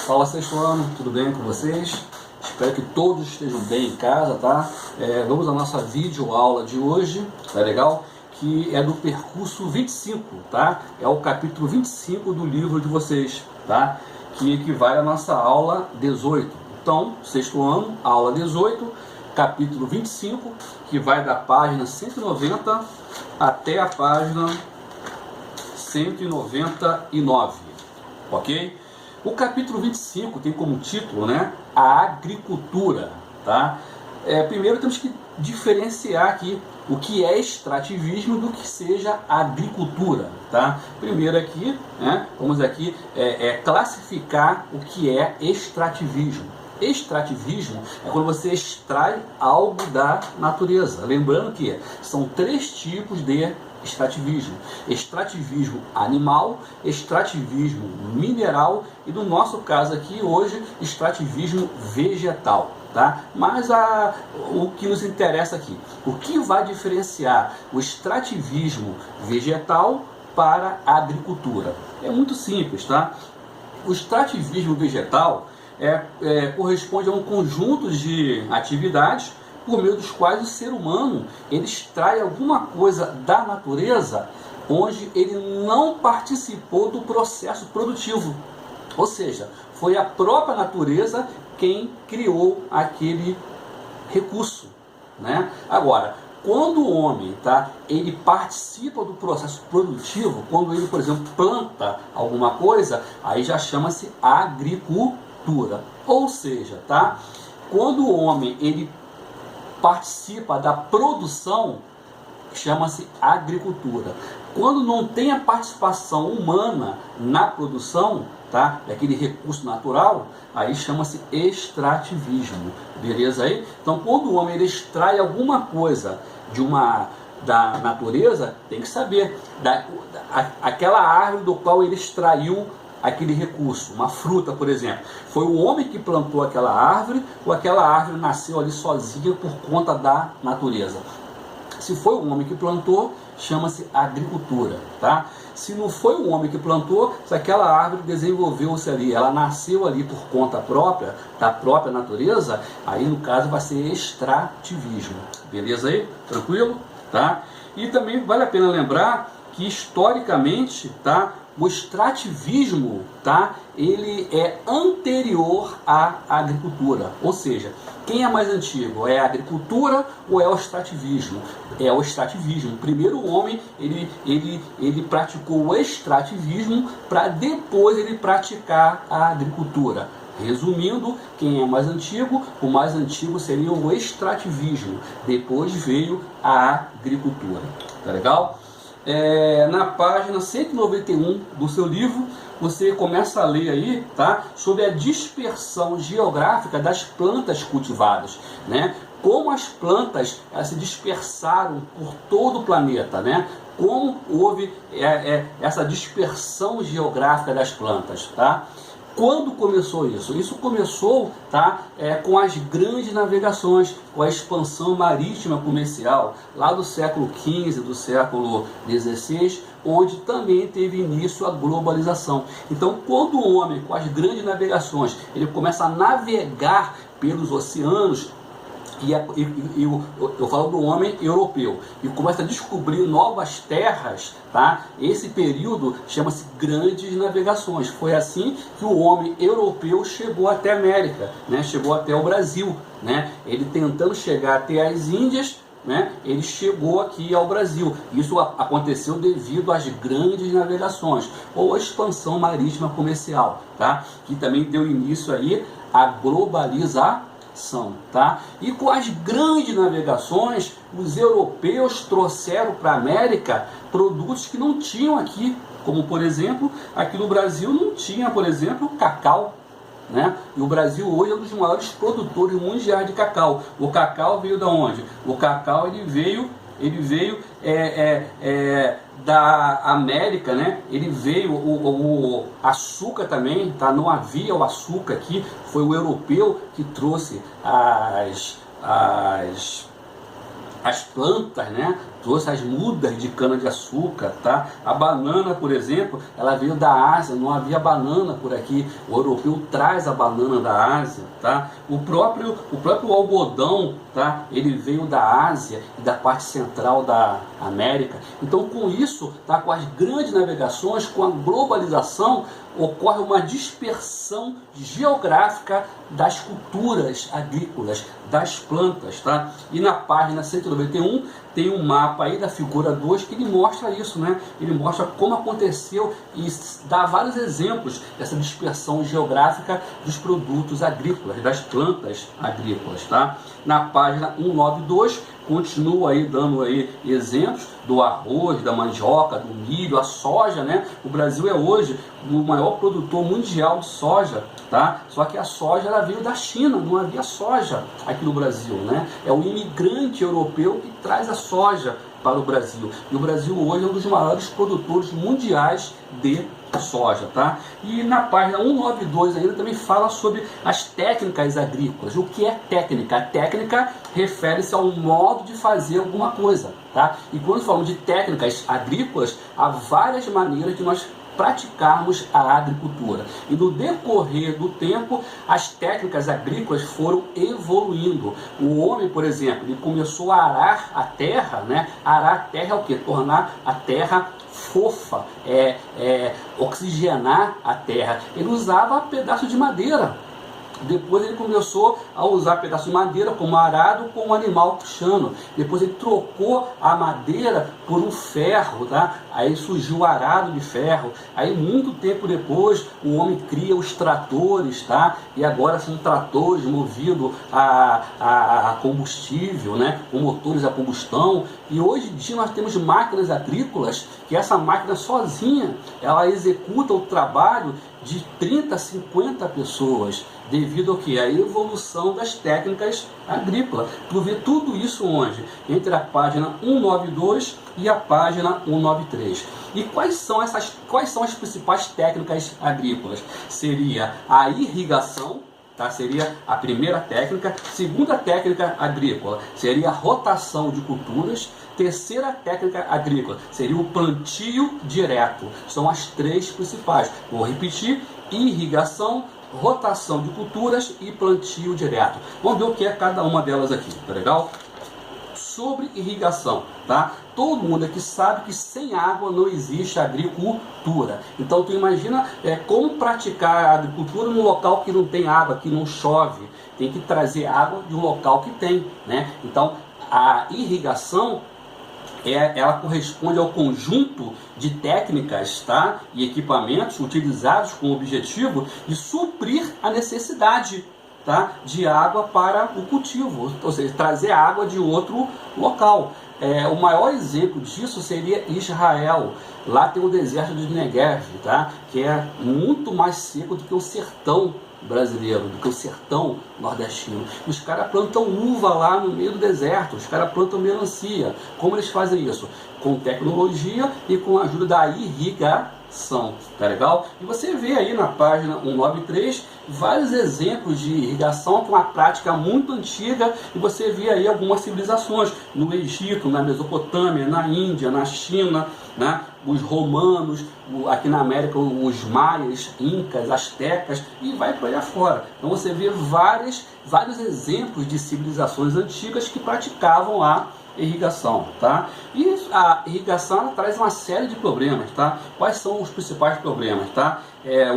Fala, sexto ano, tudo bem com vocês? Espero que todos estejam bem em casa, tá? Vamos à nossa videoaula de hoje, tá legal? Que é do percurso 25, tá? É o capítulo 25 do livro de vocês, tá? Que equivale à nossa aula 18. Então, sexto ano, aula 18, capítulo 25, que vai da página 190 até a página 199, ok? O capítulo 25 tem como título, né, a agricultura, tá? Primeiro temos que diferenciar aqui o que é extrativismo do que seja agricultura, tá? Primeiro aqui, né, vamos aqui classificar o que é extrativismo. Extrativismo é quando você extrai algo da natureza. Lembrando que são três tipos de extrativismo: extrativismo animal, extrativismo mineral e, no nosso caso aqui hoje, extrativismo vegetal, tá? Mas o que nos interessa aqui, o que vai diferenciar o extrativismo vegetal para a agricultura? É muito simples, tá? O extrativismo vegetal corresponde a um conjunto de atividades por meio dos quais o ser humano ele extrai alguma coisa da natureza onde ele não participou do processo produtivo. Ou seja, foi a própria natureza quem criou aquele recurso, né? Agora, quando o homem, tá, ele participa do processo produtivo, quando ele, por exemplo, planta alguma coisa, aí já chama-se agricultura. Ou seja, tá, quando o homem ele participa da produção, chama-se agricultura. Quando não tem a participação humana na produção, tá, daquele recurso natural, aí chama-se extrativismo. Beleza aí? Então, quando o homem ele extrai alguma coisa da natureza, tem que saber aquela árvore do qual ele extraiu aquele recurso, uma fruta, por exemplo. Foi o homem que plantou aquela árvore ou aquela árvore nasceu ali sozinha por conta da natureza? Se foi o homem que plantou, chama-se agricultura, tá? Se não foi o homem que plantou, se aquela árvore desenvolveu-se ali, ela nasceu ali por conta própria, da própria natureza, aí no caso vai ser extrativismo. Beleza aí? Tranquilo? Tá? E também vale a pena lembrar que historicamente, tá, o extrativismo, tá, ele é anterior à agricultura. Ou seja, quem é mais antigo? É a agricultura ou é o extrativismo? É o extrativismo. Primeiro o homem ele praticou o extrativismo para depois ele praticar a agricultura. Resumindo, quem é mais antigo? O mais antigo seria o extrativismo. Depois veio a agricultura. Tá legal? Na página 191 do seu livro, você começa a ler aí, tá, sobre a dispersão geográfica das plantas cultivadas, né? Como as plantas se dispersaram por todo o planeta, né? Como houve essa dispersão geográfica das plantas, tá? Quando começou isso? Isso começou, tá, com as grandes navegações, com a expansão marítima comercial, lá do século XV, do século XVI, onde também teve início a globalização. Então, quando o homem, com as grandes navegações, ele começa a navegar pelos oceanos, eu falo do homem europeu, e começa a descobrir novas terras, tá? Esse período chama-se grandes navegações. Foi assim que o homem europeu chegou até a América, né? Chegou até o Brasil, né? Ele tentando chegar até as Índias, né? Ele chegou aqui ao Brasil. Isso aconteceu devido às grandes navegações ou a expansão marítima comercial, tá? Que também deu início aí à globalização. Tá? E com as grandes navegações, os europeus trouxeram para a América produtos que não tinham aqui, como por exemplo, aqui no Brasil não tinha, por exemplo, cacau, né? E o Brasil hoje é um dos maiores produtores mundiais de cacau. O cacau veio da onde? O cacau ele veio da América, né? Ele veio, o açúcar também, tá? Não havia o açúcar aqui, foi o europeu que trouxe as plantas, né? trouxe as mudas de cana-de-açúcar, tá? A banana, por exemplo, ela veio da Ásia, não havia banana por aqui. O europeu traz a banana da Ásia, tá? O próprio algodão, tá? Ele veio da Ásia e da parte central da América. Então, com isso, tá? Com as grandes navegações, com a globalização, ocorre uma dispersão geográfica das culturas agrícolas, das plantas, tá? E na página 191 tem um mapa aí da figura 2 que ele mostra isso, né? Ele mostra como aconteceu e dá vários exemplos dessa dispersão geográfica dos produtos agrícolas, das plantas agrícolas, tá? Na página 192 continua aí dando aí exemplos do arroz, da mandioca, do milho, a soja, né? O Brasil é hoje o maior produtor mundial de soja, tá? Só que a soja ela veio da China, não havia soja aqui no Brasil, né? É o imigrante europeu que traz a soja para o Brasil. E o Brasil hoje é um dos maiores produtores mundiais de soja, tá? E na página 192 ainda também fala sobre as técnicas agrícolas. O que é técnica? A técnica refere-se ao modo de fazer alguma coisa, tá? E quando falamos de técnicas agrícolas, há várias maneiras de nós praticarmos a agricultura. E no decorrer do tempo, as técnicas agrícolas foram evoluindo. O homem, por exemplo, ele começou a arar a terra, né? Arar a terra é o que? Tornar a terra fofa, oxigenar a terra. Ele usava pedaço de madeira. Depois ele começou a usar pedaço de madeira como arado com um animal puxando. Depois ele trocou a madeira por um ferro, tá? Aí surgiu o arado de ferro. Aí muito tempo depois o homem cria os tratores, tá? E agora são tratores movidos a combustível, né? Com motores a combustão. E hoje em dia nós temos máquinas agrícolas que essa máquina sozinha ela executa o trabalho de 30 a 50 pessoas, devido ao que? A evolução das técnicas agrícolas. Tu vê tudo isso onde? Entre a página 192 e a página 193. E quais são as principais técnicas agrícolas? Seria a irrigação, tá? Seria a primeira técnica. Segunda técnica agrícola seria a rotação de culturas. Terceira técnica agrícola seria o plantio direto. São as três principais. Vou repetir: irrigação, rotação de culturas e plantio direto. Vamos ver o que é cada uma delas aqui, tá legal? Sobre irrigação, tá? Todo mundo aqui sabe que sem água não existe agricultura. Então tu imagina como praticar a agricultura num local que não tem água, que não chove. Tem que trazer água de um local que tem, né? Então a irrigação ela corresponde ao conjunto de técnicas, tá? E equipamentos utilizados com o objetivo de suprir a necessidade, tá? De água para o cultivo, ou seja, trazer água de outro local. O maior exemplo disso seria Israel. Lá tem o deserto de Negev, tá? Que é muito mais seco do que o sertão brasileiro, do que o sertão nordestino. Os caras plantam uva lá no meio do deserto, os caras plantam melancia. Como eles fazem isso? Com tecnologia e com a ajuda da irrigação, tá legal? E você vê aí na página 193 vários exemplos de irrigação com uma prática muito antiga, e você vê aí algumas civilizações no Egito, na Mesopotâmia, na Índia, na China, né? Os romanos, aqui na América os maias, incas, astecas, e vai para aí afora. Então você vê vários exemplos de civilizações antigas que praticavam a irrigação, tá? E a irrigação ela traz uma série de problemas, tá? Quais são os principais problemas, tá?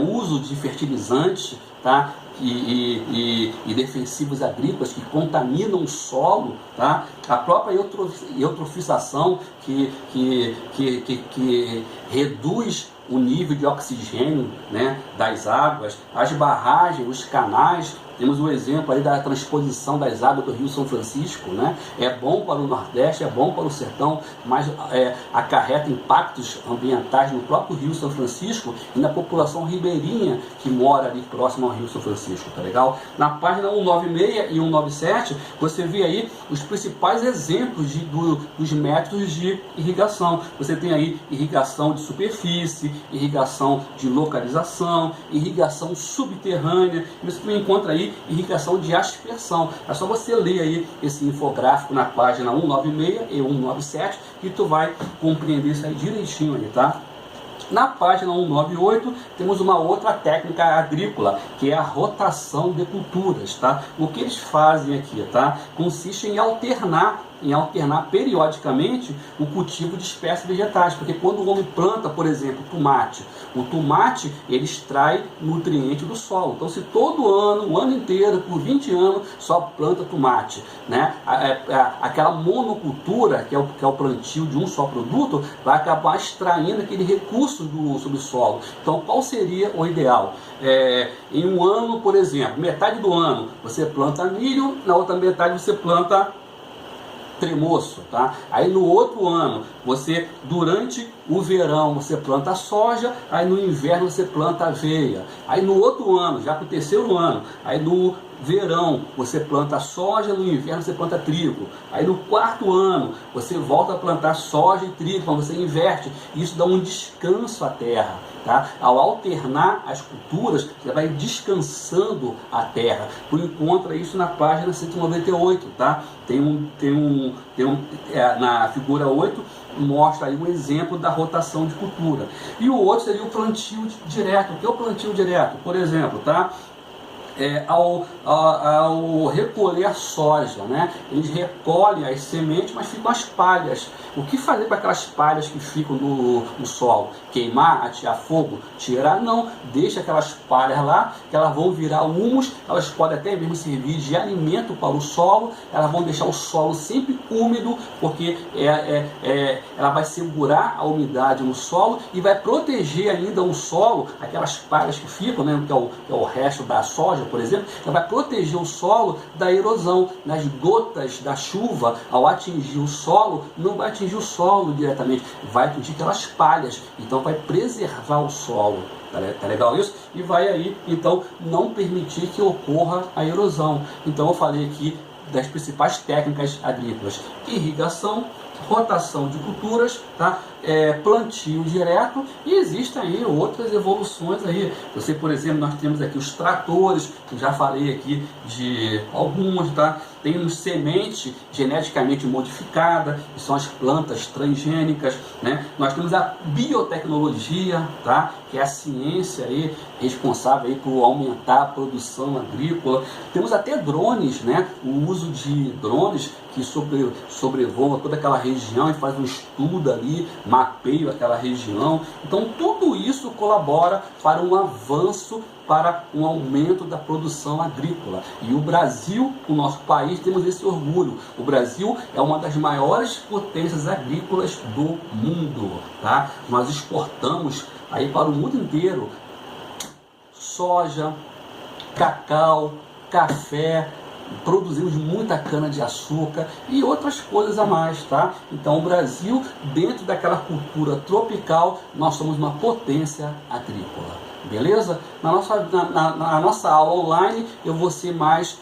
O uso de fertilizantes, tá? E defensivos agrícolas que contaminam o solo, tá? A própria eutrofização que reduz o nível de oxigênio, né, das águas, as barragens, os canais. Temos um exemplo aí da transposição das águas do Rio São Francisco, né? É bom para o Nordeste, é bom para o sertão, mas acarreta impactos ambientais no próprio Rio São Francisco e na população ribeirinha que mora ali próximo ao Rio São Francisco, tá legal? Na página 196 e 197, você vê aí os principais exemplos dos métodos de de irrigação. Você tem aí irrigação de superfície, irrigação de localização, irrigação subterrânea, e você também encontra aí irrigação de aspersão. É só você ler aí esse infográfico na página 196 e 197 que tu vai compreender isso aí direitinho aí, tá? Na página 198 temos uma outra técnica agrícola, que é a rotação de culturas, tá? O que eles fazem aqui, tá? Consiste em alternar periodicamente o cultivo de espécies vegetais, porque quando o homem planta, por exemplo, tomate, o tomate ele extrai nutriente do solo. Então, se todo ano, o ano inteiro, por 20 anos, só planta tomate, né? Aquela monocultura, que é o plantio de um só produto, vai acabar extraindo aquele recurso do subsolo. Então, qual seria o ideal? Em um ano, por exemplo, metade do ano você planta milho, na outra metade você planta tremoço, tá? Aí no outro ano, durante o verão, você planta soja, aí no inverno você planta aveia. Aí no outro ano, já para o terceiro ano, aí no verão você planta soja, no inverno você planta trigo. Aí no quarto ano, você volta a plantar soja e trigo, então você inverte. Isso dá um descanso à terra, tá? Ao alternar as culturas, você vai descansando a terra. Tu encontra isso na página 198, tá? Na figura 8, mostra aí um exemplo da rotação de cultura. E o outro seria o plantio direto. O que é o plantio direto? Por exemplo, tá? Ao recolher a soja, né? Eles recolhem as sementes, mas ficam as palhas. O que fazer com aquelas palhas que ficam no solo? Queimar, atear fogo, tirar? Não, deixa aquelas palhas lá, que elas vão virar humus, elas podem até mesmo servir de alimento para o solo, elas vão deixar o solo sempre úmido, porque ela vai segurar a umidade no solo e vai proteger ainda o solo, aquelas palhas que ficam, né? Que é o resto da soja, por exemplo, ela vai proteger o solo da erosão. Nas gotas da chuva, ao atingir o solo, não vai atingir o solo diretamente, vai atingir aquelas palhas, então vai preservar o solo. Tá legal isso? E vai aí, então, não permitir que ocorra a erosão. Então eu falei aqui das principais técnicas agrícolas: irrigação, rotação de culturas, tá? Plantio direto, e existem aí outras evoluções aí. Você, por exemplo, nós temos aqui os tratores, que já falei aqui de alguns, tá? Tem semente geneticamente modificada, que são as plantas transgênicas, né? Nós temos a biotecnologia, tá? Que é a ciência aí responsável aí por aumentar a produção agrícola. Temos até drones, né? O uso de drones que sobrevoam toda aquela região e faz um estudo ali, mapeia aquela região. Então tudo isso colabora para um avanço, para um aumento da produção agrícola. E o Brasil, o nosso país, temos esse orgulho. O Brasil é uma das maiores potências agrícolas do mundo, tá? Nós exportamos aí para o mundo inteiro soja, cacau, café, produzimos muita cana de açúcar e outras coisas a mais, tá? Então o Brasil, dentro daquela cultura tropical, nós somos uma potência agrícola, beleza? Na nossa aula online eu vou ser mais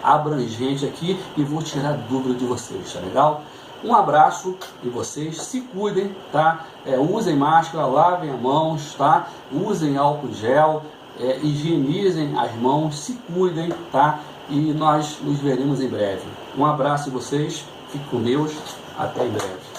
abrangente aqui e vou tirar dúvida de vocês, tá legal? Um abraço em vocês, se cuidem, tá? Usem máscara, lavem as mãos, tá? Usem álcool gel, higienizem as mãos, se cuidem, tá? E nós nos veremos em breve. Um abraço em vocês, fiquem com Deus, até em breve.